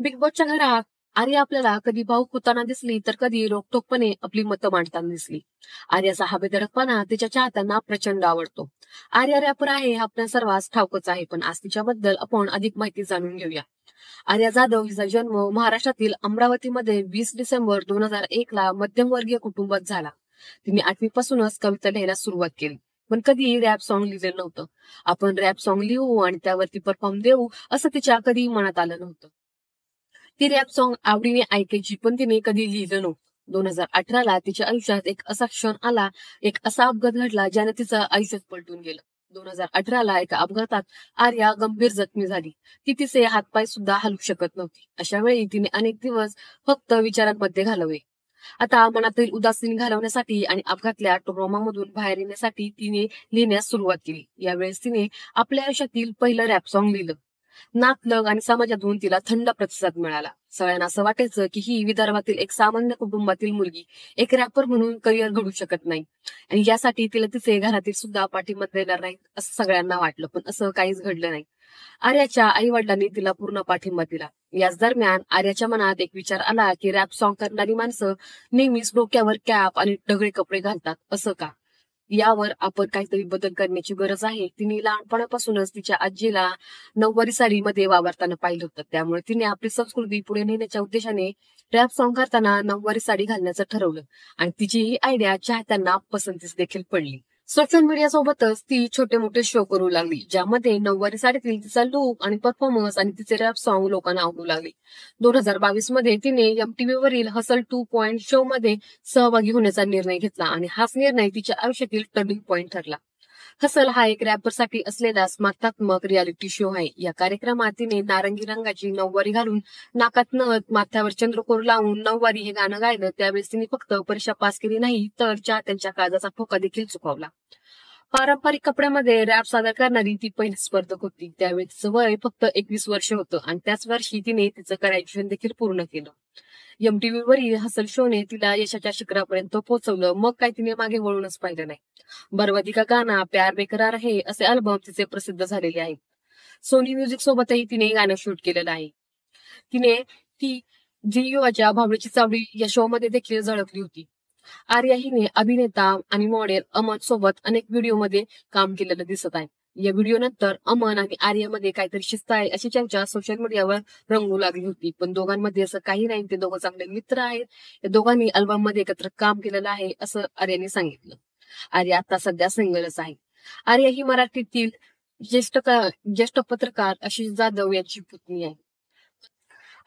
Big बॉसच्या घरात आर्या आपल्याला कधी भाऊक होताना दिसली तर कधी रोखठोकपणे आपली मतं मांडताना दिसली. आर्याचा हा बेधडकपणा तिच्या चाहत्यांना प्रचंड आवडतो. आर्या रॅपर आहे हे आपल्या सर्वांस ठाऊकच आहे, पण आज तिच्याबद्दल आपण अधिक माहिती जाणून घेऊया. आर्या जाधव हिचा जन्म महाराष्ट्रातील अमरावतीमध्ये 20 डिसेंबर 2001 ला मध्यमवर्गीय कुटुंबात झाला. तिने 8वी पासूनच कविता लिहायला सुरुवात केली, पण कधी रॅप सॉन्ग लिहिलेलं नव्हतं. आपण रॅप सॉन्ग लिहू आणि त्यावरती परफॉर्म देऊ असं तिच्या कधी मनात आलं नव्हतं. ती रॅप सॉन्ग आवडीने ऐकायची, पण तिने कधी लिहिलं नव्हतं. 2018 तिच्या आयुष्यात एक असा क्षण आला, एक असा अपघात घडला ज्याने तिचं आयुष्यच पलटून गेलं. 2018 एका अपघातात आर्या गंभीर जखमी झाली. ती तिचे हातपाय सुद्धा हलवू शकत नव्हती. अशा वेळी तिने अनेक दिवस फक्त विचारांमध्ये घालवले. आता मनातील उदासीन घालवण्यासाठी आणि अपघातल्या ट्रॉमामधून बाहेर येण्यासाठी तिने लिहिण्यास सुरुवात केली. यावेळेस तिने आपल्या आयुष्यातील पहिलं रॅप सॉन्ग लिहिलं. नातलग आणि समाजातून तिला थंड प्रतिसाद मिळाला. सगळ्यांना असं वाटायचं की ही विदर्भातील एक सामान्य कुटुंबातील मुलगी एक रॅपर म्हणून करिअर घडू शकत नाही आणि यासाठी तिला तिचे घरातील सुद्धा पाठिंबा देणार नाही असं सगळ्यांना वाटलं, पण असं काहीच घडलं नाही. आर्याच्या आई वडिलांनी तिला पूर्ण पाठिंबा दिला. याच दरम्यान आर्याच्या मनात एक विचार आला की रॅप सॉन्ग करणारी माणसं नेहमीच डोक्यावर कॅप आणि ढगळे कपडे घालतात, असं का? यावर आपण काहीतरी बदल करण्याची गरज आहे. तिने लहानपणापासूनच तिच्या आजीला नऊवारी साडीमध्ये वावरताना पाहिलं होतं, त्यामुळे तिने आपली संस्कृती पुढे नेण्याच्या उद्देशाने रॅप सॉन्ग करताना नऊवारी साडी घालण्याचं ठरवलं आणि तिची ही आयडिया चाहत्यांना पसंतीस देखील पडली. सोशल मीडिया सोबतच ती छोटे मोठे शो करू लागली, ज्यामध्ये नऊवारी साडीतील तिचा लुक आणि परफॉर्मन्स आणि तिचे रॅप सॉन्ग लोकांना आवडू लागले. 2022 मध्ये तिने MTV वरील हसल 2 शो मध्ये सहभागी होण्याचा निर्णय घेतला आणि हाच निर्णय तिच्या आयुष्यातील टर्निंग पॉइंट ठरला. हसल हा एक रॅपरसाठी असलेला स्पर्धात्मक रियालिटी शो आहे. या कार्यक्रमात तिने नारंगी रंगाची नऊवारी घालून, नाकात नथ, माथ्यावर चंद्रकोर लावून नऊवारी हे गाणं गायलं. त्यावेळेस तिने फक्त परीक्षा पास केली नाही, तर चाहत्यांच्या काळजाचा ठोका देखील चुकवला. पारंपरिक कपड्यामध्ये रॅप सादर करणारी ती पहिली स्पर्धक होती. त्यावेळी तिचं वय फक्त 21 वर्ष होतं आणि त्याच वर्षी तिने तिचं ग्रॅज्युएशन देखील पूर्ण केलं. MTV वरील हसल शोने तिला यशाच्या शिखरापर्यंत पोहोचवलं. मग काय तिने मागे वळूनच पाहिलं नाही. बर्बादी का गाना, प्यार बेकरार है असे अल्बम तिचे प्रसिद्ध झालेले आहेत. सोनी म्युझिक सोबतही तिने गाणं शूट केलेलं आहे. तिने ती झी युवाच्या भावळीची चावडी या शो मध्ये देखील झळकली होती. आर्या हिने अभिनेता आणि मॉडेल अमन सोबत अनेक व्हिडिओमध्ये काम केलेलं दिसत आहे. या व्हिडिओ नंतर अमन आणि आर्यामध्ये काहीतरी शिस्त आहे अशी चर्चा सोशल मीडियावर रंगू लागली होती, पण दोघांमध्ये असं काही नाही. ते दोघं चांगले मित्र आहेत. या दोघांनी अल्बम मध्ये एकत्र काम केलेलं आहे असं आर्याने सांगितलं. आर्या आता सध्या सिंगलच आहे. आर्या ही मराठीतील ज्येष्ठ पत्रकार आशिष जाधव यांची पुतणी आहे.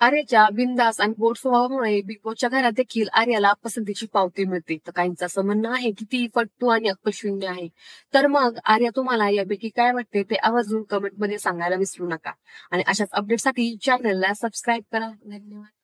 आर्याच्या बिनधास्त आणि गोड स्वभावामुळे बिग बॉसच्या घरात देखील आर्याला पसंतीची पावती मिळते. तर काहींचं असं म्हणणं आहे की ती फट्टू आणि अक्कलशून्य आहे. तर मग आर्या, तुम्हाला यापैकी काय वाटते ते आवर्जून कमेंटमध्ये सांगायला विसरू नका आणि अशाच अपडेटसाठी चॅनलला सबस्क्राईब करा. धन्यवाद.